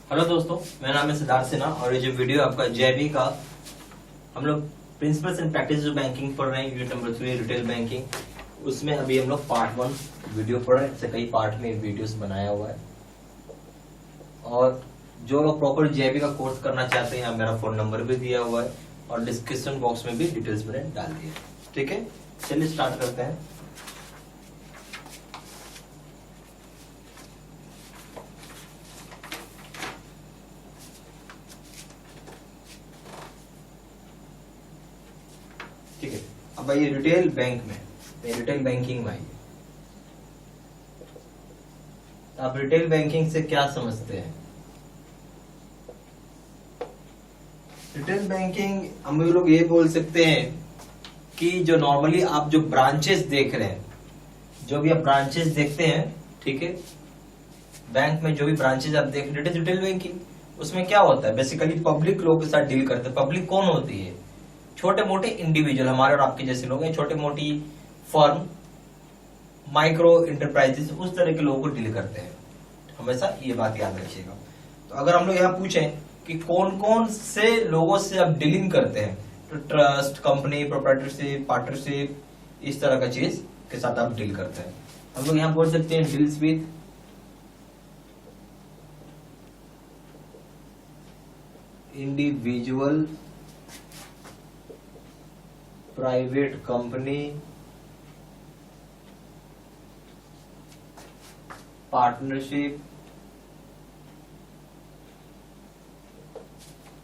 Hello दोस्तों, मेरा नाम है सिद्धार्थ सिन्हा और ये जो वीडियो आपका जेबी का हम लोग प्रिंसिपल्स एंड प्रैक्टिस जो बैंकिंग पढ़ रहे हैं, यूनिट नंबर 3 रिटेल बैंकिंग, उसमें अभी हम लोग पार्ट 1 वीडियो पढ़ रहे हैं। इससे कई पार्ट में वीडियोस बनाया हुआ है और जो लोग प्रॉपर जेबी का कोर्स करना चाहते हैं, मेरा फोन नंबर भी दिया हुआ है और डिस्क्रिप्शन बॉक्स में भी डिटेल्स मैंने डाल दिए। ठीक है, चलिए स्टार्ट करते हैं। ठीक है, अब आइए रिटेल बैंक में, रिटेल बैंकिंग में आइए। आप रिटेल बैंकिंग से क्या समझते हैं? रिटेल बैंकिंग हम लोग ये बोल सकते हैं कि जो नॉर्मली आप जो ब्रांचेस देख रहे हैं, जो भी आप ब्रांचेस देखते हैं, ठीक है, बैंक में जो भी ब्रांचेस आप देख रहे हैं रिटेल बैंकिंग, उसमें क्या होता है? बेसिकली पब्लिक लोग के साथ डील करते हैं। पब्लिक कौन होती है? छोटे मोटे इंडिविजुअल, हमारे और आपके जैसे लोग हैं, छोटे मोटी फर्म, माइक्रो इंटरप्राइजेस, उस तरह के लोगों को डील करते हैं। हमेशा ये बात याद रखिएगा। तो अगर हम लोग यहाँ पूछें कि कौन कौन से लोगों से आप डीलिंग करते हैं, तो ट्रस्ट, कंपनी, प्रोप्राइटरशिप, पार्टनरशिप, इस तरह का चीज के साथ आप डील करते हैं। हम लोग यहाँ बोल सकते हैं deals with individual, private company, partnership,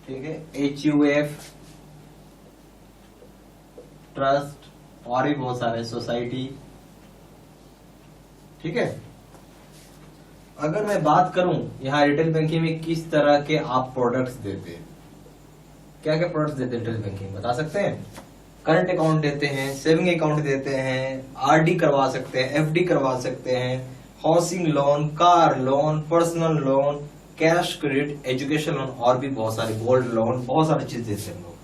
ठीक है, HUF, ट्रस्ट और भी बहुत सारे, सोसाइटी। ठीक है, अगर मैं बात करूं यहाँ रिटेल बैंकिंग में किस तरह के आप प्रोडक्ट्स देते हैं, क्या क्या प्रोडक्ट्स देते हैं रिटेल बैंकिंग, बता सकते हैं? करंट अकाउंट देते हैं, सेविंग अकाउंट देते हैं, RD करवा सकते हैं, FD करवा सकते हैं, housing loan, car loan, personal loan, cash credit, education loan और भी बहुत सारे, गोल्ड लोन, बहुत सारी चीज देते हैं हम लोग।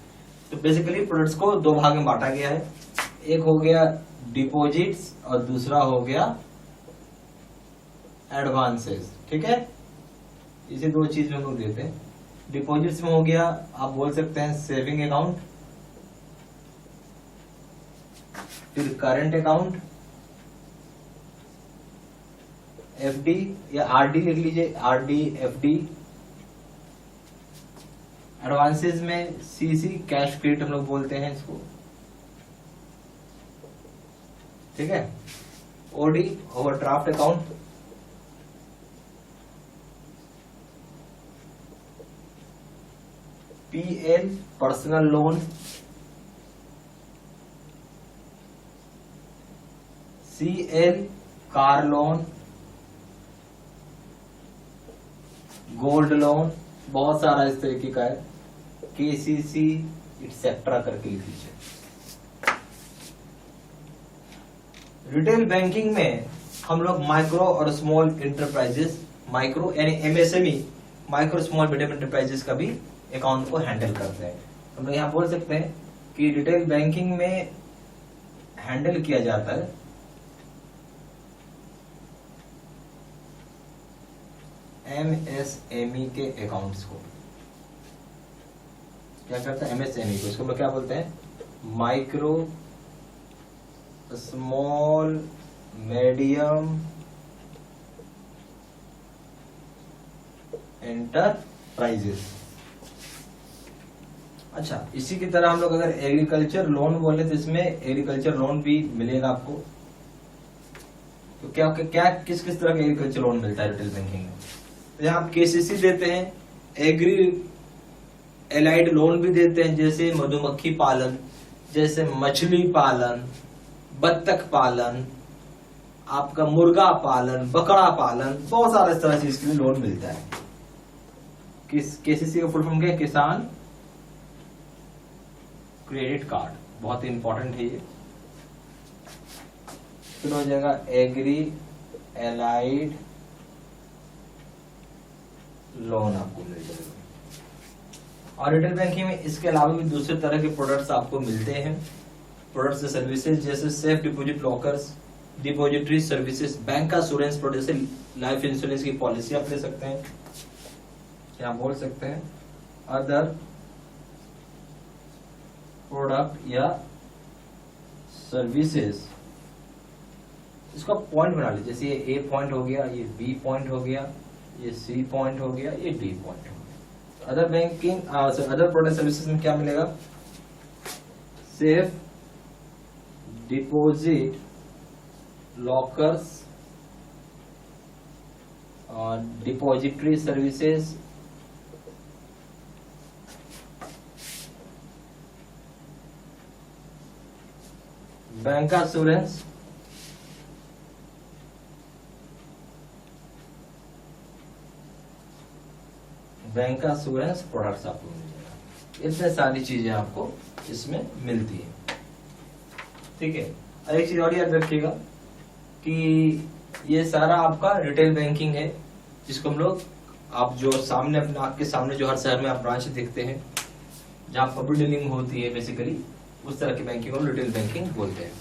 तो बेसिकली प्रोडक्ट्स को दो भाग में बांटा गया है। एक हो गया डिपॉजिट्स और दूसरा हो गया एडवांसेस। ठीक है, इसे दो चीज में हम लोग देते हैं। डिपॉजिट्स में हो गया, आप बोल सकते हैं सेविंग अकाउंट, फिर करंट अकाउंट, FD या RD लिख लीजिए, RD, FD। एडवांसेस में CC, कैश क्रेडिट हम लोग बोलते हैं इसको। ठीक है, OD, overdraft account, PL, personal loan, CL, car loan, gold loan, बहुत सारा इस तरीके का है, KCC एक्सेट्रा करके लिख लीजिए। रिटेल बैंकिंग में हम लोग माइक्रो और स्मॉल इंटरप्राइजेस, माइक्रो यानी MSME, micro small medium enterprises का भी अकाउंट को हैंडल करते हैं। हम लोग यहाँ बोल सकते हैं कि रिटेल बैंकिंग में हैंडल किया जाता है MSME के अकाउंट्स को। क्या करता है? MSME को, इसको हम लोग क्या बोलते हैं? Micro small medium enterprises. अच्छा, इसी की तरह हम लोग अगर एग्रीकल्चर लोन बोले तो इसमें एग्रीकल्चर लोन भी मिलेगा आपको। तो क्या किस किस तरह का एग्रीकल्चर लोन मिलता है रिटेल बैंकिंग में? यहाँ आप KCC देते हैं, एग्री एलाइड लोन भी देते हैं, जैसे मधुमक्खी पालन, जैसे मछली पालन, बत्तख पालन, आपका मुर्गा पालन, बकरा पालन, बहुत सारे इस तरह चीज के लिए लोन मिलता है। KCC का फुल फॉर्म क्या है? किसान क्रेडिट कार्ड, बहुत इंपॉर्टेंट है ये। फिर हो जाएगा एग्री एलाइड लोन, आपको मिल जाएगा। और रिटेल बैंकिंग में इसके अलावा भी दूसरे तरह के प्रोडक्ट्स आपको मिलते हैं। प्रोडक्ट्स सर्विसेज जैसे safe deposit lockers, depository services, bank का इंश्योरेंस प्रोडक्ट, जैसे लाइफ इंश्योरेंस की पॉलिसी आप ले सकते हैं। क्या बोल सकते हैं, अदर प्रोडक्ट या सर्विसेज। इसका पॉइंट बना लीजिए, जैसे ये ए पॉइंट हो गया, ये बी पॉइंट हो गया, ये सी पॉइंट हो गया, ये डी पॉइंट हो गया। Other banking other product services में क्या मिलेगा, safe deposit lockers, depository services, bank assurance, bank assurance products आपको मिल जाएगा। इतने सारी चीजें आपको इसमें मिलती है, ठीक है। और एक चीज और याद रखिएगा कि ये सारा आपका रिटेल बैंकिंग है, जिसको हम लोग, आप जो सामने अपने आपके सामने जो हर शहर में आप ब्रांच देखते हैं जहां पब्लिक डीलिंग होती है, बेसिकली उस तरह की बैंकिंग को रिटेल बैंकिंग बोलते हैं।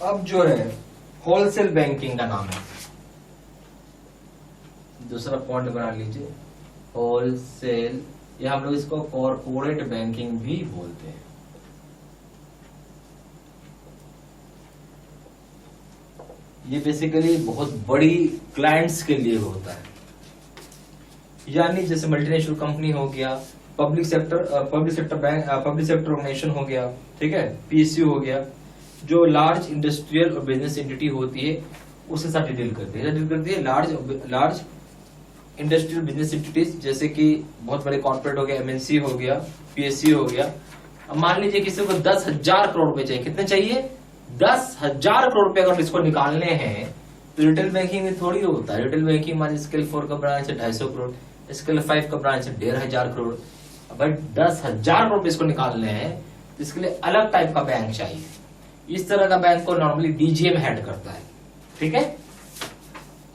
अब जो है होलसेल बैंकिंग का नाम है, दूसरा पॉइंट बना लीजिए, होलसेल, या हम लोग इसको कॉर्पोरेट बैंकिंग भी बोलते हैं। ये बेसिकली बहुत बड़ी क्लाइंट्स के लिए होता है, यानी जैसे मल्टीनेशनल कंपनी हो गया, public sector bank, public sector organisation हो गया, ठीक है, पीएसयू हो गया, जो लार्ज इंडस्ट्रियल और बिजनेस एंटिटी होती है उसके साथ डील करती है, लार्ज इंडस्ट्रियल बिजनेस एंटिटीज, जैसे कि बहुत बड़े कॉर्पोरेट हो गया, एमएनसी हो गया, पीएसयू हो गया। अब मान लीजिए किसी को 10,000 करोड़ रुपए चाहिए, कितने चाहिए, 10,000 करोड़ रुपए अगर इसको निकालने हैं तो रिटेल बैंकिंग में थोड़ी होता है। रिटेल बैंकिंग मान स्केल 4 का ब्रांच है 250 करोड़, स्केल 5 का ब्रांच है 1,500 करोड़। भाई 10,000 करोड़ इसको निकालने हैं तो इसके लिए अलग टाइप का बैंक चाहिए। इस तरह का बैंक को नॉर्मली डीजीएम हेड करता है, ठीक है।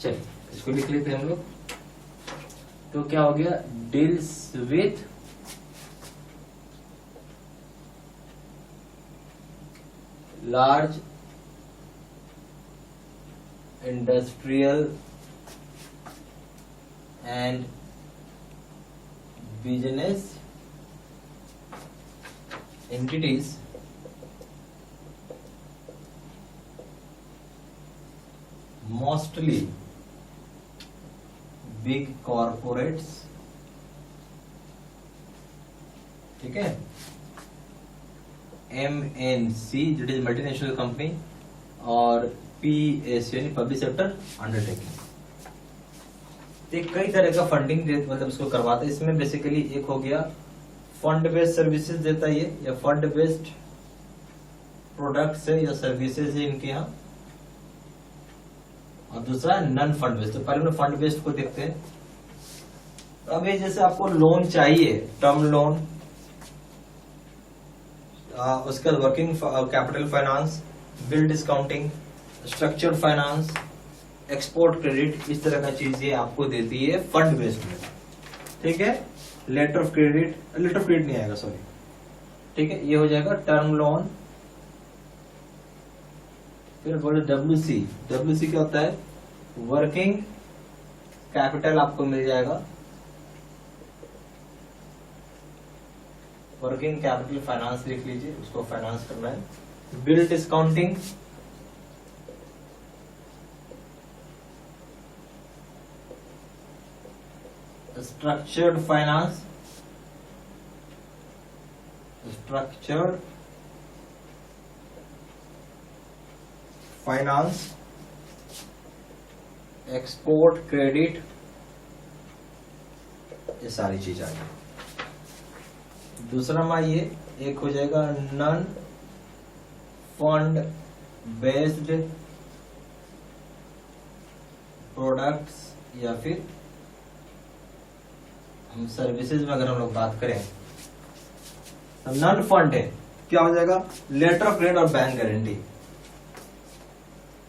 चलिए इसको लिख लेते हैं हम लोग। तो क्या हो गया, deals with large industrial and business entities mostly big corporates, ठीक है, MNC जो इज मल्टीनेशनल कंपनी, और PSU यानी पब्लिक सेक्टर अंडरटेकिंग। कई तरह का फंडिंग मतलब इसको करवाते हैं। इसमें बेसिकली एक हो गया फंड बेस्ड सर्विसेज देता है ये, या फंड बेस्ड प्रोडक्ट्स है या सर्विसेज है इनके यहाँ, और दूसरा नॉन फंड बेस्ड। तो पहले फंड बेस्ड को देखते हैं। तो अभी जैसे आपको लोन चाहिए, टर्म लोन, उसके बाद working capital finance, bill discounting, structured finance, export credit, इस तरह का चीजें आपको देती है फंड बेस्ड में, ठीक है। लेटर ऑफ क्रेडिट नहीं आएगा, सॉरी, ठीक है, ये हो जाएगा टर्म लोन। फिर बोले डब्ल्यूसी क्या होता है, वर्किंग कैपिटल आपको मिल जाएगा, वर्किंग कैपिटल फाइनेंस लिख लीजिए, उसको फाइनेंस करना है। Bill discounting, structured finance, export credit, ये सारी चीज आ गई। दूसरा में ये एक हो जाएगा नॉन फंड बेस्ड प्रोडक्ट्स या फिर हम सर्विसेज में अगर हम लोग बात करें तो नॉन फंड है, क्या हो जाएगा, लेटर ऑफ क्रेडिट और bank guarantee.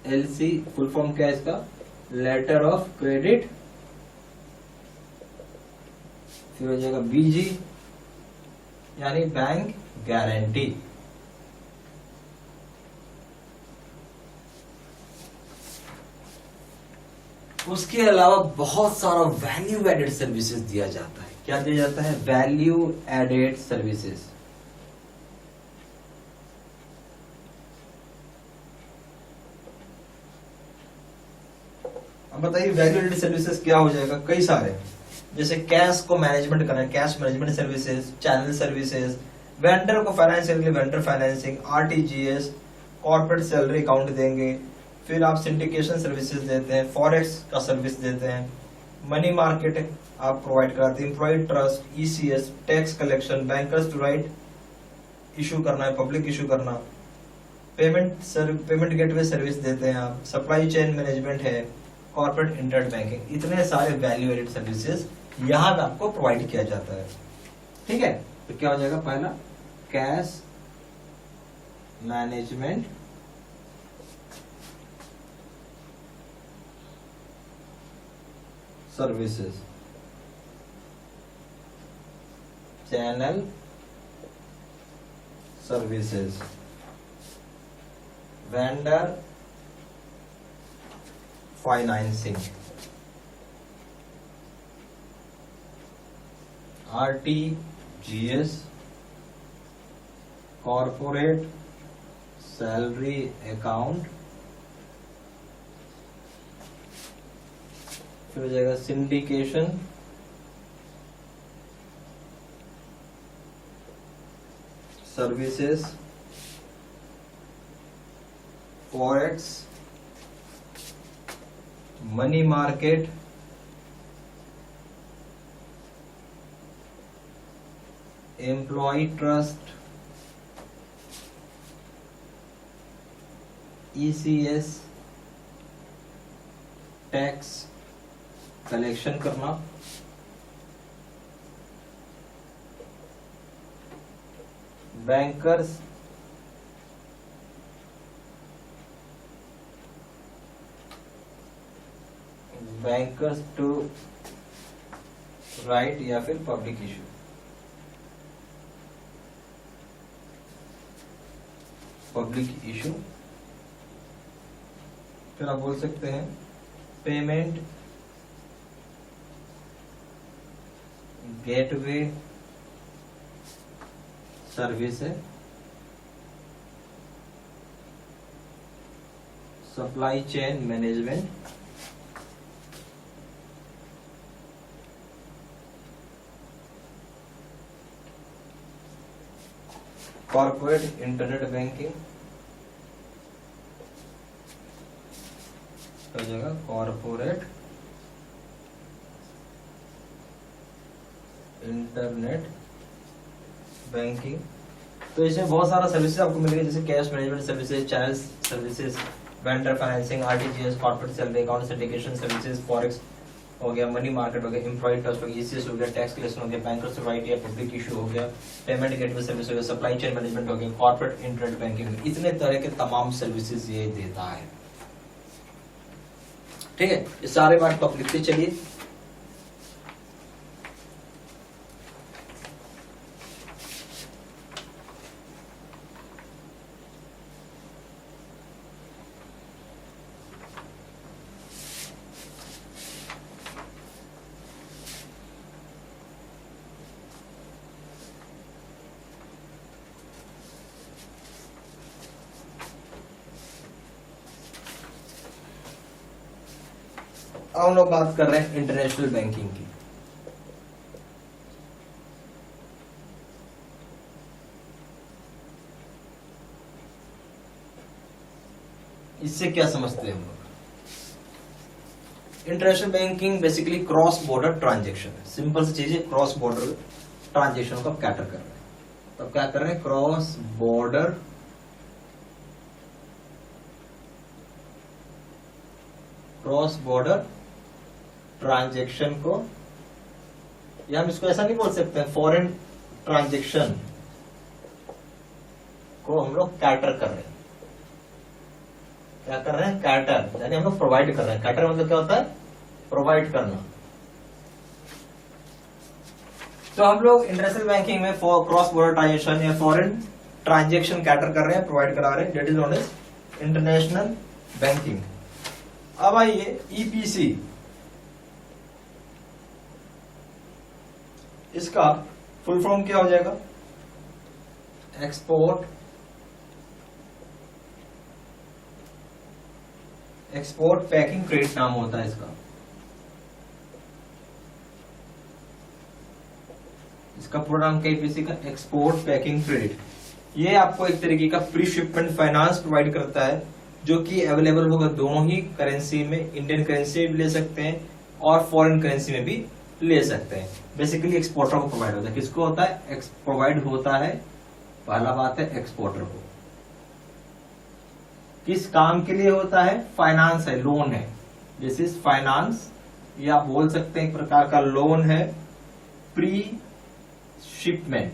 LC full form क्या है इसका, लेटर ऑफ क्रेडिट, फिर हो जाएगा बीजी यानी बैंक गारंटी। उसके अलावा बहुत सारा वैल्यू एडेड सर्विसेज दिया जाता है। क्या दिया जाता है, वैल्यू एडेड सर्विसेज। अब बताइए वैल्यू एडेड सर्विसेज क्या हो जाएगा, कई सारे, जैसे कैश को मैनेजमेंट करना, cash management services, channel services, vendor को फाइनेंस के लिए vendor financing, RTGS, corporate salary account देंगे, फिर आप सिंडिकेशन सर्विसेज देते हैं, फॉरेक्स का सर्विस देते हैं, मनी मार्केट आप प्रोवाइड कराते हैं, employ trust, ECS, tax collection, bankers to right issue करना है, पब्लिक इशू करना, पेमेंट गेटवे सर्विस देते हैं आप, सप्लाई चेन मैनेजमेंट है, कॉर्पोरेट इंटरनेट बैंकिंग, इतने सारे वैल्यू एडेड सर्विसेज यहां पे आपको प्रोवाइड किया जाता है। ठीक है, तो क्या हो जाएगा, पहला cash management services, channel services, vendor financing, RTGS, corporate salary account, फिर हो जाएगा syndication, services, forex, money market, employ trust, ECS, tax collection करना, बैंकर्स टू राइट या फिर पब्लिक इशू, फिर आप बोल सकते हैं पेमेंट गेटवे सर्विस है, supply chain management, corporate internet banking, हो जाएगा कॉर्पोरेट इंटरनेट बैंकिंग। तो इसमें बहुत सारा सर्विसेज आपको मिलेगा, जैसे cash management services, channel services, vendor financing, RTGS, corporate salary account, syndication services, forex हो गया, मनी मार्केट हो गया, एम्प्लॉय ट्रस्ट हो गया, ईसीएस हो गया, टैक्स कलेक्शन हो गया, बैंकर्स टू राइट या पब्लिक इशू हो गया, पेमेंट गेटवे सर्विस हो गया, सप्लाई चेन मैनेजमेंट हो गया, कॉर्पोरेट इंटरनेट बैंकिंग, इतने तरह के तमाम सर्विसेज ये देता है। ठीक है, ये सारे बात तो आप लिखते चलिए। अब हम लोग बात कर रहे हैं इंटरनेशनल बैंकिंग की। इससे क्या समझते हैं हम लोग? International banking basically cross border transaction है। सिंपल सी चीज है, क्रॉस बॉर्डर ट्रांजेक्शन को कैटर कर रहे हैं। तो क्या कर रहे हैं, क्रॉस बॉर्डर ट्रांजेक्शन को या हम इसको ऐसा नहीं बोल सकते, फॉरेन ट्रांजेक्शन को हम लोग कैटर कर रहे हैं। क्या कर रहे हैं? कैटर, यानी हम लोग प्रोवाइड कर रहे हैं। कैटर मतलब क्या होता है? प्रोवाइड करना। तो हम लोग इंटरनेशनल बैंकिंग में क्रॉस बॉर्डर ट्रांजेक्शन या फॉरेन ट्रांजेक्शन कैटर कर रहे हैं, प्रोवाइड करा रहे हैं, that is known as international banking. अब आइए ईपीसी, इसका फुल फॉर्म क्या हो जाएगा? एक्सपोर्ट पैकिंग क्रेडिट नाम होता है इसका। इसका पूरा नाम क्या है ईपीसी का? Export packing credit. ये आपको एक तरीके का प्री शिपमेंट फाइनेंस प्रोवाइड करता है, जो कि अवेलेबल होगा दोनों ही करेंसी में। इंडियन करेंसी में भी ले सकते हैं और फॉरेन करेंसी में भी ले सकते हैं। बेसिकली एक्सपोर्टर को प्रोवाइड होता है। किसको होता है? प्रोवाइड होता है, पहला बात है एक्सपोर्टर को। किस काम के लिए होता है? फाइनेंस है, लोन है। दिस इज फाइनेंस, या आप बोल सकते हैं एक प्रकार का लोन है, प्री शिपमेंट,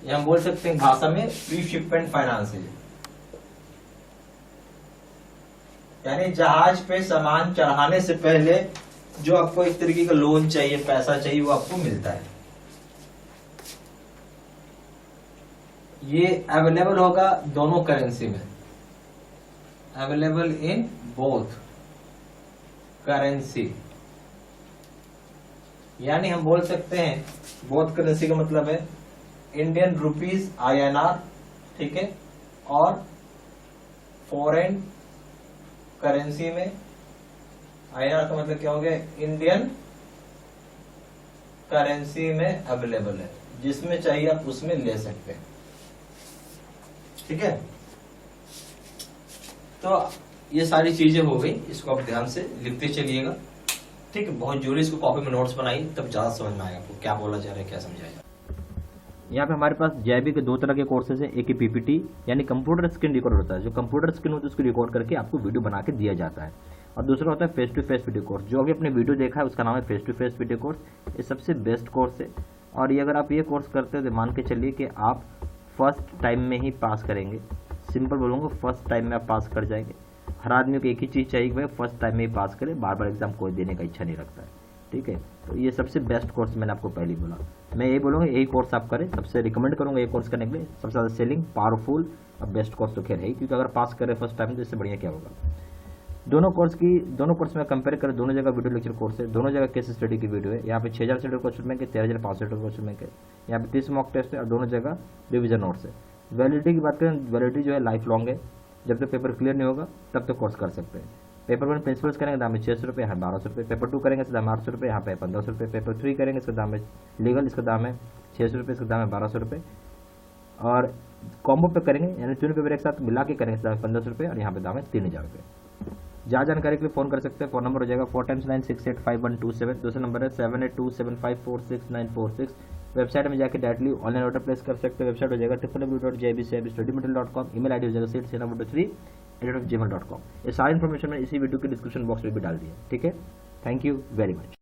या हम बोल सकते हैं भाषा में प्री शिपमेंट फाइनेंस है। यानी जहाज पे सामान चढ़ाने से पहले जो आपको एक तरीके का लोन चाहिए, पैसा चाहिए, वो आपको मिलता है। ये अवेलेबल होगा दोनों करेंसी में, अवेलेबल इन बोथ करेंसी। यानी हम बोल सकते हैं बोथ करेंसी का मतलब है इंडियन रुपीज INR, ठीक है, और फॉरेन करेंसी में INR का मतलब क्या हो गया? इंडियन करेंसी में अवेलेबल है, जिसमें चाहिए आप उसमें ले सकते हैं। ठीक है, तो ये सारी चीजें हो गई, इसको आप ध्यान से लिखते चलिएगा। ठीक है, बहुत जरूरी, इसको कॉपी में नोट्स बनाइए, तब ज्यादा समझ में आएगा आपको क्या बोला जा रहा है, क्या समझाया जा रहा है। यहाँ पे हमारे पास JIB के दो तरह के कोर्सेज है। एक PPT यानी कंप्यूटर स्क्रीन रिकॉर्ड होता है, जो कंप्यूटर स्क्रीन होती है उसको रिकॉर्ड करके आपको वीडियो बना के दिया जाता है। और दूसरा होता है face to face video course. जो अभी अपने वीडियो देखा है उसका नाम है face to face video course. ये सबसे बेस्ट कोर्स है, और ये अगर आप ये कोर्स करते हो तो मान के चलिए कि आप फर्स्ट टाइम में ही पास करेंगे। सिंपल बोलूँगा, फर्स्ट टाइम में आप पास कर जाएंगे। हर आदमी को एक ही चीज़ चाहिए कि भाई फर्स्ट टाइम में ही पास करे, बार बार एग्जाम कोई देने का इच्छा नहीं रखता है। ठीक है, तो ये सबसे बेस्ट कोर्स मैंने आपको पहले बोला। मैं यही बोलूँगा यही कोर्स आप करें, सबसे रिकमेंड करूँगा ये कोर्स करने के लिए। सबसे ज़्यादा सेलिंग, पावरफुल और बेस्ट कोर्स तो खैर है, क्योंकि अगर पास करें फर्स्ट टाइम तो इससे बढ़िया क्या होगा। दोनों कोर्स में कंपेयर करें, दोनों जगह वीडियो लेक्चर कोर्स है, दोनों जगह केस स्टडी की वीडियो है। यहाँ पे 6000 से क्वेश्चन बैंक है, 13500 क्वेश्चन बैंक है। यहाँ पे 30 मॉक टेस्ट है और दोनों जगह रिविजन नोट्स है। वैलिडिटी की बात करें, वैलिडिटी जो है लाइफ लॉन्ग है। जब तक पेपर क्लियर नहीं होगा तब तक कोर्स कर सकते हैं। पेपर 1 प्रिंसिपल्स करेंगे दाम है 600 रुपये, यहाँ 1200 रुपये। पेपर 2 करेंगे इसका दाम है 800 रुपये, यहाँ पे 1500 रुपये। पेपर 3 करेंगे इसका दाम है लीगल, इसका दाम है 600 रुपये, इसका दाम है 1200 रुपये। और कॉम्बो पे करेंगे यानी 3 पेपर एक साथ मिला के करेंगे इसका दाम है 1500 रुपये, और यहाँ पे दाम है 3000 रुपये। ज़्यादा जानकारी के लिए फ़ोन कर सकते हैं। फ़ोन नंबर हो जाएगा 4 × 9685127। दूसरा नंबर है 7827546946। वेबसाइट में जाकर डायरेक्टली ऑनलाइन ऑर्डर प्लेस कर सकते हैं। वेबसाइट हो जाएगा www.jibstudymaterial.com। ईमेल आईडी हो जाएगा seatsena3@gmail.com। ये सारी इन्फॉर्मेशन मैंने इसी वीडियो के डिस्क्रिप्शन बॉक्स में भी डाल दी है। ठीक है, थैंक यू वेरी मच।